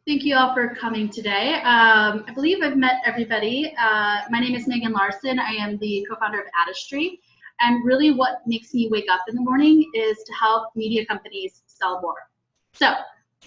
Thank you all for coming today. I believe I've met everybody. My name is Megan Larson. I am the co-founder of Adistry. And really what makes me wake up in the morning is to help media companies sell more. So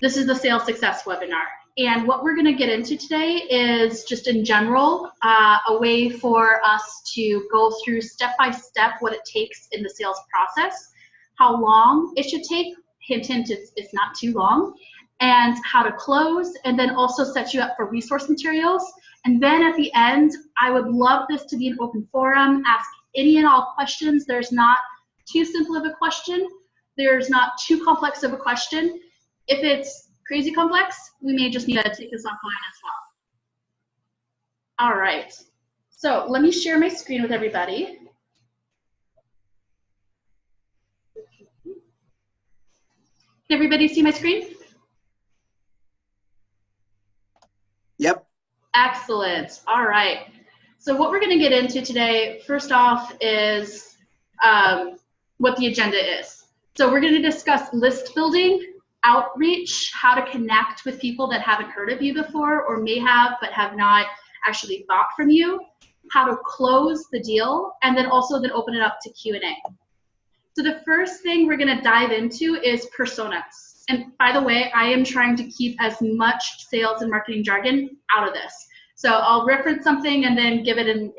this is the Sales Success webinar. And what we're gonna get into today is just in general, a way for us to go through step-by-step what it takes in the sales process, how long it should take, hint, hint, it's not too long, and how to close, and then also set you up for resource materials. And then at the end, I would love this to be an open forum. Ask any and all questions. There's not too simple of a question. There's not too complex of a question. If it's crazy complex, we may just need to take this offline as well. All right, so let me share my screen with everybody. Can everybody see my screen? Yep. Excellent. All right. So what we're going to get into today, first off, is what the agenda is. So we're going to discuss list building, outreach, how to connect with people that haven't heard of you before or may have but have not actually bought from you, how to close the deal, and then also then open it up to Q&A. So the first thing we're going to dive into is personas. And by the way, I am trying to keep as much sales and marketing jargon out of this. So I'll reference something and then give it in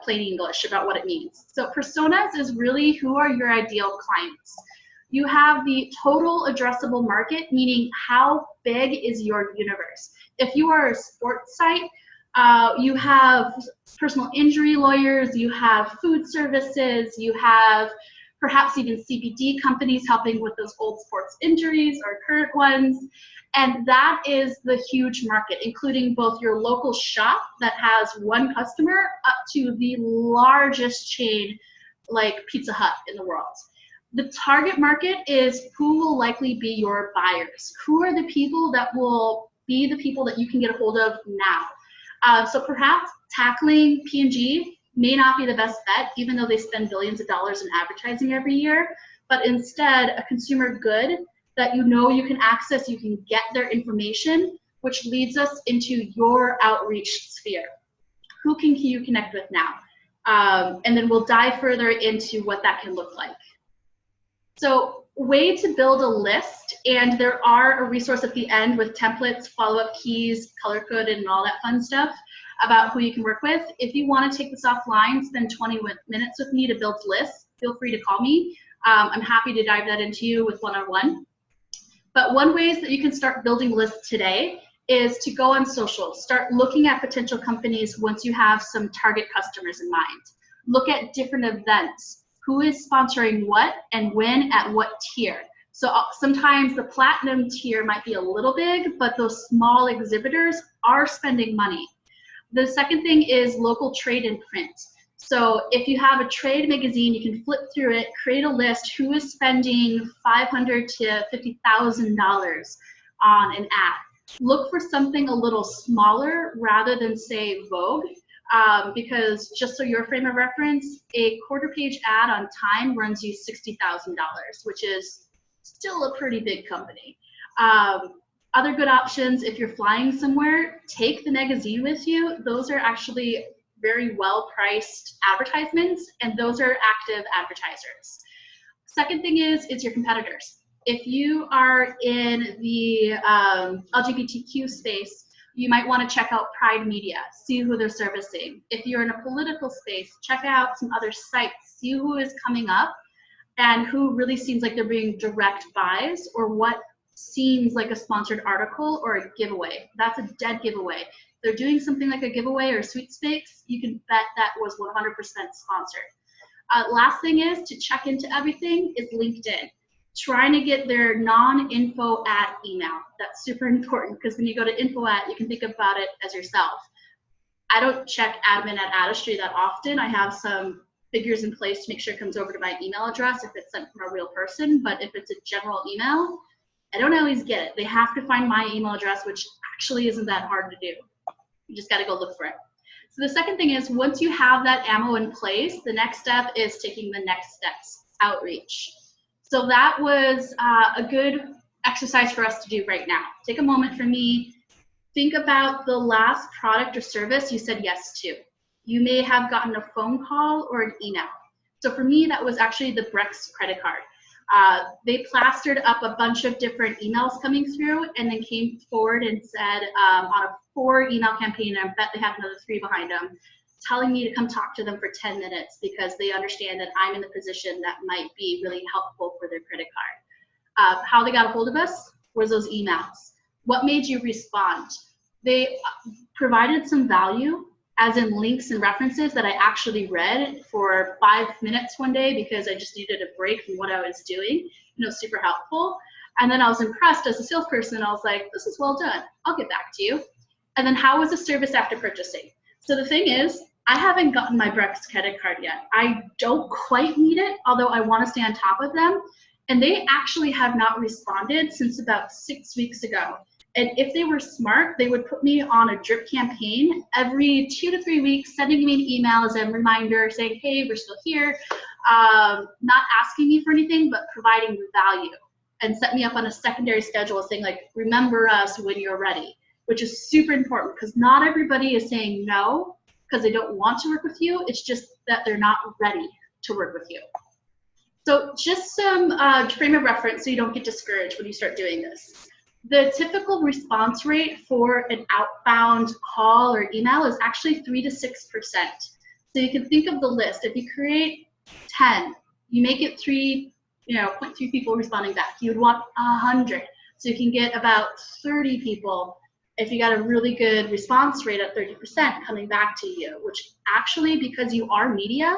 plain English about what it means. So personas is really who are your ideal clients. You have the total addressable market, meaning how big is your universe. If you are a sports site, you have personal injury lawyers, you have food services, you have perhaps even CBD companies helping with those old sports injuries or current ones. And that is the huge market, including both your local shop that has one customer up to the largest chain like Pizza Hut in the world. The target market is who will likely be your buyers. Who are the people that will be the people that you can get a hold of now? So perhaps tackling P&G may not be the best bet, even though they spend billions of dollars in advertising every year, but instead a consumer good that you know you can access, you can get their information, which leads us into your outreach sphere. Who can you connect with now? And then we'll dive further into what that can look like. So way to build a list, and there are a resource at the end with templates, follow-up keys, color-coded, and all that fun stuff about who you can work with. If you want to take this offline, spend 20 minutes with me to build lists, feel free to call me. I'm happy to dive that into you with one-on-one. But one way that you can start building lists today is to go on social. Start looking at potential companies once you have some target customers in mind. Look at different events. Who is sponsoring what and when at what tier? So sometimes the platinum tier might be a little big, but those small exhibitors are spending money. The second thing is local trade and print. So if you have a trade magazine, you can flip through it, create a list who is spending $500 to $50,000 on an ad. Look for something a little smaller rather than say Vogue, because just so your frame of reference, a quarter-page ad on Time runs you $60,000, which is still a pretty big company. Other good options, if you're flying somewhere, take the magazine with you. Those are actually very well-priced advertisements, and those are active advertisers. Second thing is your competitors. If you are in the LGBTQ space, you might want to check out Pride Media, see who they're servicing. If you're in a political space, check out some other sites, see who is coming up and who really seems like they're being direct buys or what seems like a sponsored article or a giveaway. That's a dead giveaway. If they're doing something like a giveaway or sweepstakes, you can bet that was 100% sponsored. Last thing is to check into everything is LinkedIn. Trying to get their non-info at email. That's super important because when you go to info at, you can think about it as yourself. I don't check admin at Adistry that often. I have some figures in place to make sure it comes over to my email address if it's sent from a real person, but if it's a general email, I don't always get it. They have to find my email address, which actually isn't that hard to do. You just got to go look for it. So the second thing is once you have that ammo in place, the next step is taking the next steps, outreach. So that was a good exercise for us to do right now. Take a moment for me. Think about the last product or service you said yes to. You may have gotten a phone call or an email. So for me, that was actually the Brex credit card. They plastered up a bunch of different emails coming through and then came forward and said on a 4 email campaign, and I bet they have another 3 behind them, telling me to come talk to them for 10 minutes because they understand that I'm in the position that might be really helpful for their credit card. How they got a hold of us was those emails. What made you respond? They provided some value, as in links and references that I actually read for 5 minutes one day because I just needed a break from what I was doing. It was super helpful. And then I was impressed as a salesperson. I was like, this is well done. I'll get back to you. And then how was the service after purchasing? So the thing is, I haven't gotten my Brex credit card yet. I don't quite need it, although I want to stay on top of them. And they actually have not responded since about 6 weeks ago. And if they were smart, they would put me on a drip campaign every 2 to 3 weeks, sending me emails and reminders saying, hey, we're still here, not asking me for anything, but providing value, and set me up on a secondary schedule saying, like, remember us when you're ready, which is super important because not everybody is saying no because they don't want to work with you. It's just that they're not ready to work with you. So just some frame of reference so you don't get discouraged when you start doing this. The typical response rate for an outbound call or email is actually 3 to 6%. So you can think of the list. If you create 10, you make it 0.3 people responding back. You would want 100. So you can get about 30 people if you got a really good response rate at 30% coming back to you, which actually, because you are media,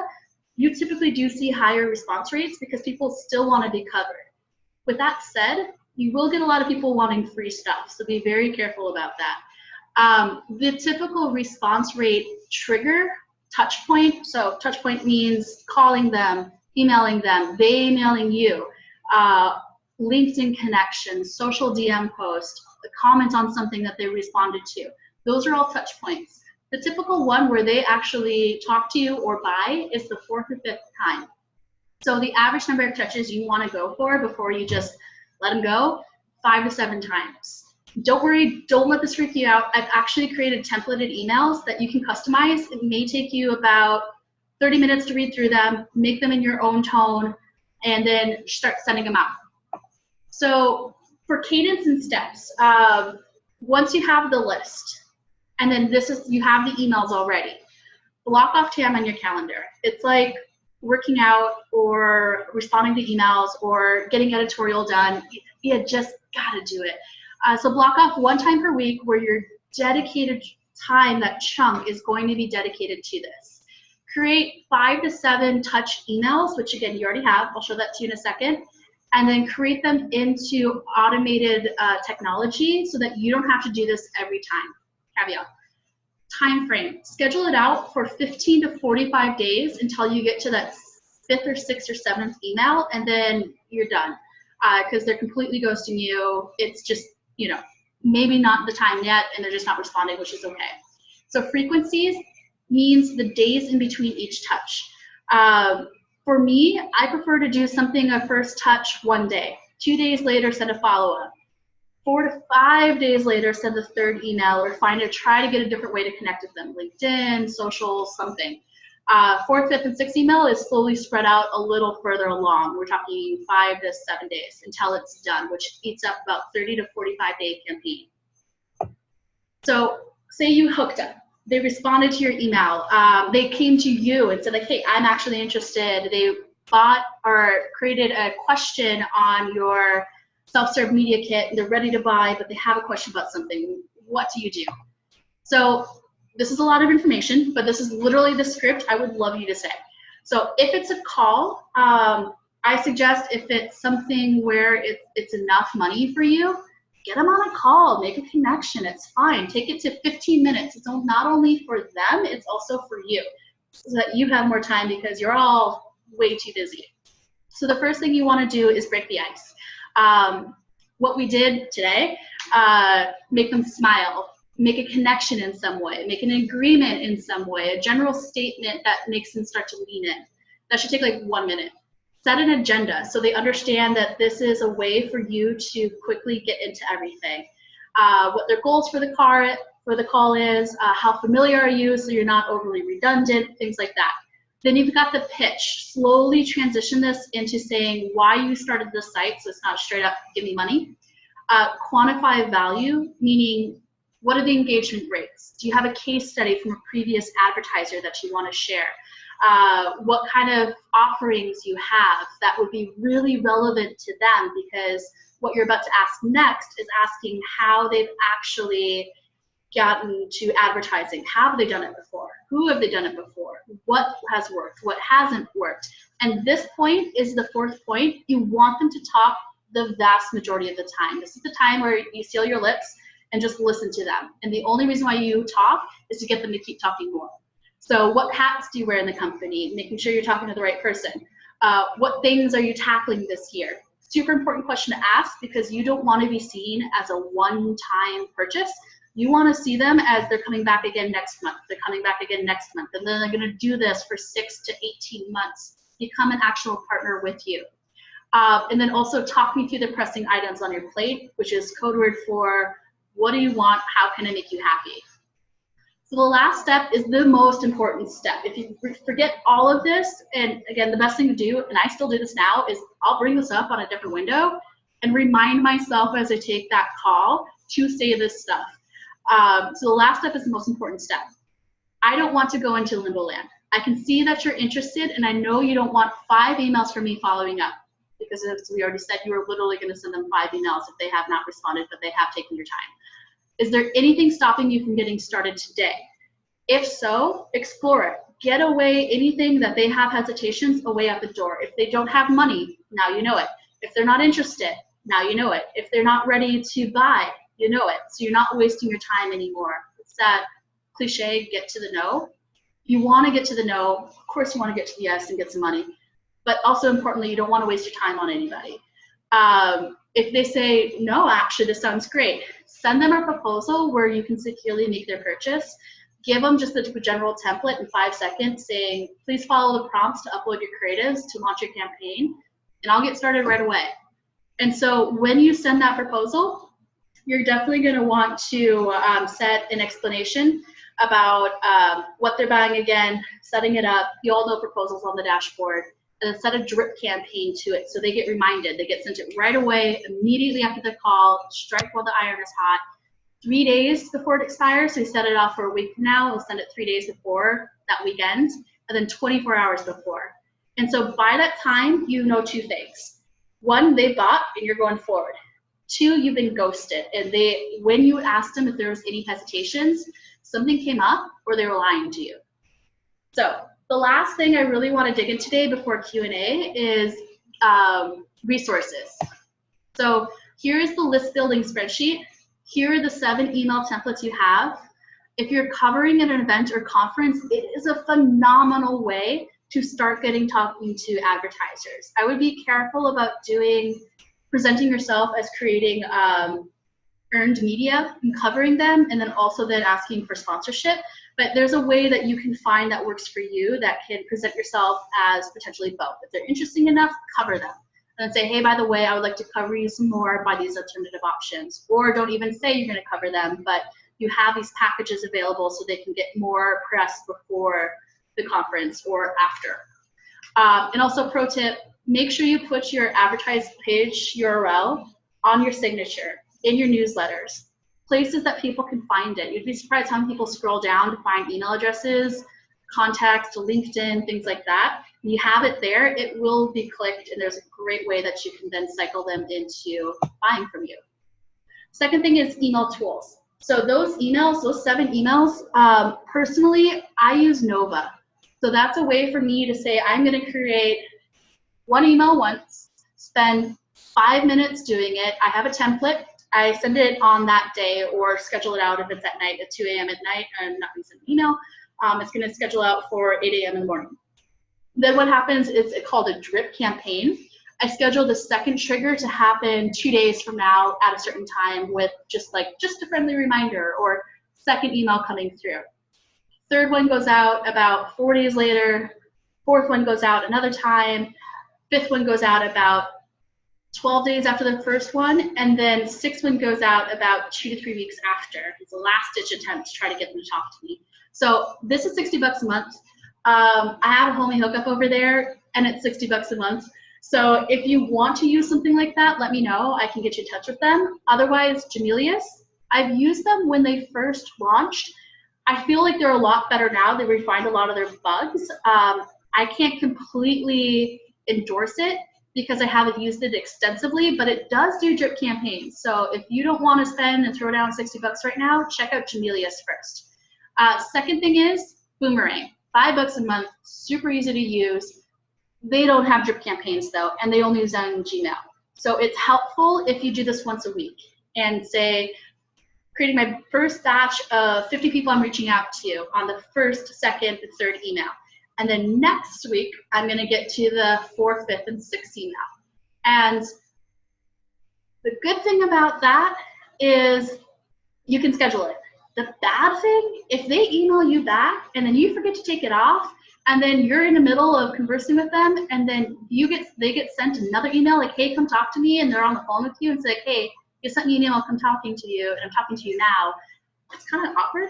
you typically do see higher response rates because people still want to be covered. With that said, you will get a lot of people wanting free stuff, so be very careful about that. The typical response rate trigger, touch point, so touch point means calling them, emailing them, they emailing you, LinkedIn connections, social DM post, a comment on something that they responded to. Those are all touch points. The typical one where they actually talk to you or buy is the 4th or 5th time. So the average number of touches you want to go for before you just let them go, 5 to 7 times. Don't worry, don't let this freak you out. I've actually created templated emails that you can customize. It may take you about 30 minutes to read through them, make them in your own tone, and then start sending them out. So for cadence and steps, once you have the list, and then you have the emails already, block off time on your calendar. It's like working out or responding to emails or getting editorial done. You just gotta do it. So block off 1 time per week where your dedicated time, that chunk, is going to be dedicated to this. Create 5 to 7 touch emails, which again you already have. I'll show that to you in a second. And then create them into automated technology so that you don't have to do this every time. Caveat. Time frame. Schedule it out for 15 to 45 days until you get to that 5th or 6th or 7th email, and then you're done. Because they're completely ghosting you. It's just, maybe not the time yet, and they're just not responding, which is okay. So frequencies means the days in between each touch. For me, I prefer to do something a first touch 1 day. 2 days later, send a follow-up. 4 to 5 days later, send the 3rd email, or try to get a different way to connect with them. LinkedIn, social, something. 4th, 5th, and 6th email is slowly spread out a little further along. We're talking 5 to 7 days until it's done, which eats up about 30 to 45-day campaign. So say you hooked up. They responded to your email. They came to you and said, like, hey, I'm actually interested. They bought or created a question on your self-serve media kit. They're ready to buy, but they have a question about something. What do you do? So this is a lot of information, but this is literally the script I would love you to say. So if it's a call, I suggest if it's something where it's enough money for you, get them on a call, make a connection. It's fine. Take it to 15 minutes. It's not only for them, it's also for you, so that you have more time because you're all way too busy. So the first thing you want to do is break the ice. What we did today, make them smile, make a connection in some way, make an agreement in some way, a general statement that makes them start to lean in. That should take like 1 minute. Set an agenda so they understand that this is a way for you to quickly get into everything. What their goals for the call is, how familiar are you so you're not overly redundant, things like that. Then you've got the pitch. Slowly transition this into saying why you started the site, so it's not straight up, give me money. Quantify value, meaning what are the engagement rates? Do you have a case study from a previous advertiser that you want to share? What kind of offerings you have that would be really relevant to them, because what you're about to ask next is asking how they've actually gotten to advertising. How have they done it before? Who have they done it before? What has worked? What hasn't worked? And this point is the fourth point. You want them to talk the vast majority of the time. This is the time where you seal your lips and just listen to them. And the only reason why you talk is to get them to keep talking more. So what hats do you wear in the company? Making sure you're talking to the right person. What things are you tackling this year? Super important question to ask, because you don't want to be seen as a one-time purchase. You want to see them as they're coming back again next month. They're coming back again next month. And then they're going to do this for 6 to 18 months. Become an actual partner with you. And then also talk me through the pressing items on your plate, which is code word for what do you want? How can I make you happy? So the last step is the most important step. If you forget all of this, and again, the best thing to do, and I still do this now, is I'll bring this up on a different window and remind myself as I take that call to say this stuff. So the last step is the most important step. I don't want to go into limbo land. I can see that you're interested, and I know you don't want 5 emails from me following up, because as we already said, you are literally going to send them 5 emails if they have not responded, but they have taken your time. Is there anything stopping you from getting started today? If so, explore it. Get away anything that they have hesitations away out the door. If they don't have money, now you know it. If they're not interested, now you know it. If they're not ready to buy, you know it. So you're not wasting your time anymore. It's that cliche, get to the no. You want to get to the no. Of course you want to get to the yes and get some money. But also importantly, you don't want to waste your time on anybody. If they say, no, actually, this sounds great, send them a proposal where you can securely make their purchase. Give them just a general template in 5 seconds saying, please follow the prompts to upload your creatives to launch your campaign, and I'll get started right away. And so when you send that proposal, you're definitely going to want to set an explanation about what they're buying again, setting it up. You all know proposals on the dashboard. And then set a drip campaign to it so they get reminded. They get sent it right away, immediately after the call. Strike while the iron is hot. 3 days before it expires, so we set it off for a week from now. We'll send it 3 days before that weekend, and then 24 hours before. And so by that time, you know 2 things. 1, they bought and you're going forward. 2, you've been ghosted, and when you asked them if there was any hesitations, something came up or they were lying to you. So the last thing I really want to dig in today before Q&A is resources. So here is the list building spreadsheet. Here are the 7 email templates you have. If you're covering at an event or conference, it is a phenomenal way to start talking to advertisers. I would be careful about presenting yourself as creating earned media and covering them, and then also then asking for sponsorship. But there's a way that you can find that works for you that can present yourself as potentially both. If they're interesting enough, cover them. And then say, hey, by the way, I would like to cover you some more by these alternative options. Or don't even say you're going to cover them, but you have these packages available so they can get more press before the conference or after. And also, pro tip, make sure you put your advertised page URL on your signature, in your newsletters, places that people can find it. You'd be surprised how many people scroll down to find email addresses, contacts, to LinkedIn, things like that. When you have it there, it will be clicked, and there's a great way that you can then cycle them into buying from you. Second thing is email tools. So those emails, those 7 emails, personally, I use Nova. So that's a way for me to say, I'm going to create 1 email once, spend 5 minutes doing it. I have a template. I send it on that day or schedule it out if it's at night at 2 a.m. at night. I'm not going to send an email. It's going to schedule out for 8 a.m. in the morning. Then what happens is it's called a drip campaign. I schedule the second trigger to happen 2 days from now at a certain time with just a friendly reminder or second email coming through. Third one goes out about 4 days later. Fourth one goes out another time. fifth one goes out about 12 days after the first one, and then sixth one goes out about 2 to 3 weeks after. It's a last-ditch attempt to try to get them to talk to me. So this is $60 a month. I have a homie hookup over there, and it's $60 a month. So if you want to use something like that, let me know. I can get you in touch with them. Otherwise, Jamelius, I've used them when they first launched. I feel like they're a lot better now. They refined a lot of their bugs. I can't completely endorse it because I haven't used it extensively, but it does do drip campaigns. So if you don't want to spend and throw down $60 right now, check out Jamelius first. Second thing is Boomerang, $5 a month, super easy to use. They don't have drip campaigns though, and they only use them in Gmail. So it's helpful if you do this once a week and say, creating my first batch of 50 people I'm reaching out to on the first, second, and third email. And then next week, I'm going to get to the fourth, fifth, and sixth email. And the good thing about that is you can schedule it. The bad thing, if they email you back and then you forget to take it off, and then you're in the middle of conversing with them, and then they get sent another email like, hey, come talk to me, and they're on the phone with you and say, hey, you sent me an email, I'm talking to you, and I'm talking to you now. It's kind of awkward.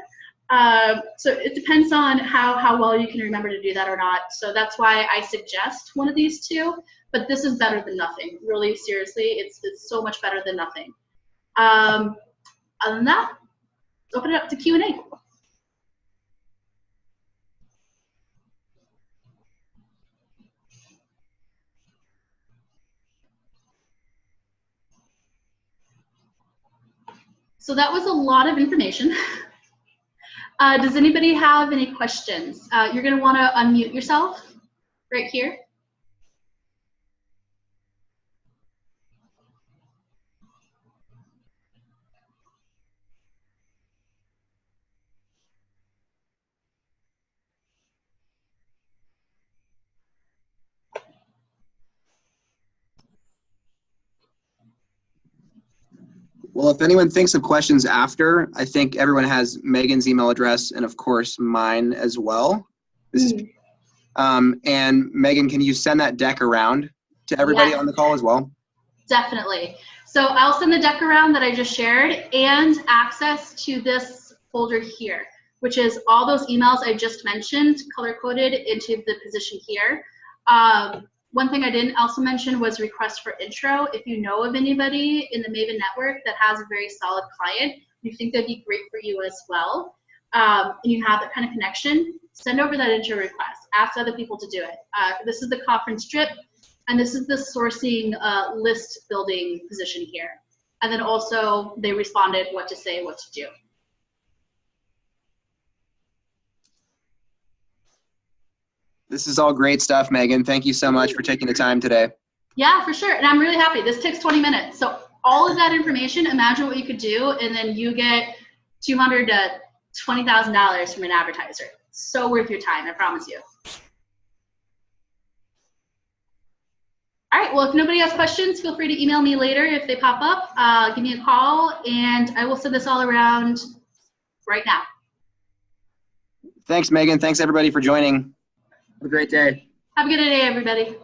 So it depends on how well you can remember to do that or not. So that's why I suggest one of these two, but this is better than nothing. Really, seriously, it's so much better than nothing. Other than that, open it up to Q&A. So that was a lot of information. Does anybody have any questions? You're going to want to unmute yourself right here. Well, if anyone thinks of questions after, I think everyone has Megan's email address and, of course, mine as well. And Megan, can you send that deck around to everybody on the call as well? Definitely. So I'll send the deck around that I just shared and access to this folder here, which is all those emails I just mentioned color-coded into the position here. One thing I didn't also mention was request for intro. If you know of anybody in the Maven network that has a very solid client, you think that'd be great for you as well, and you have that kind of connection, send over that intro request. Ask other people to do it. This is the conference drip, and this is the sourcing list building position here. And then also they responded what to say, what to do. This is all great stuff, Megan. Thank you so much for taking the time today. Yeah, for sure. And I'm really happy. This takes 20 minutes. So all of that information, imagine what you could do, and then you get $200,000 to $20,000 from an advertiser. So worth your time, I promise you. All right, well, if nobody has questions, feel free to email me later if they pop up. Give me a call, and I will send this all around right now. Thanks, Megan. Thanks, everybody, for joining. Have a great day. Have a good day, everybody.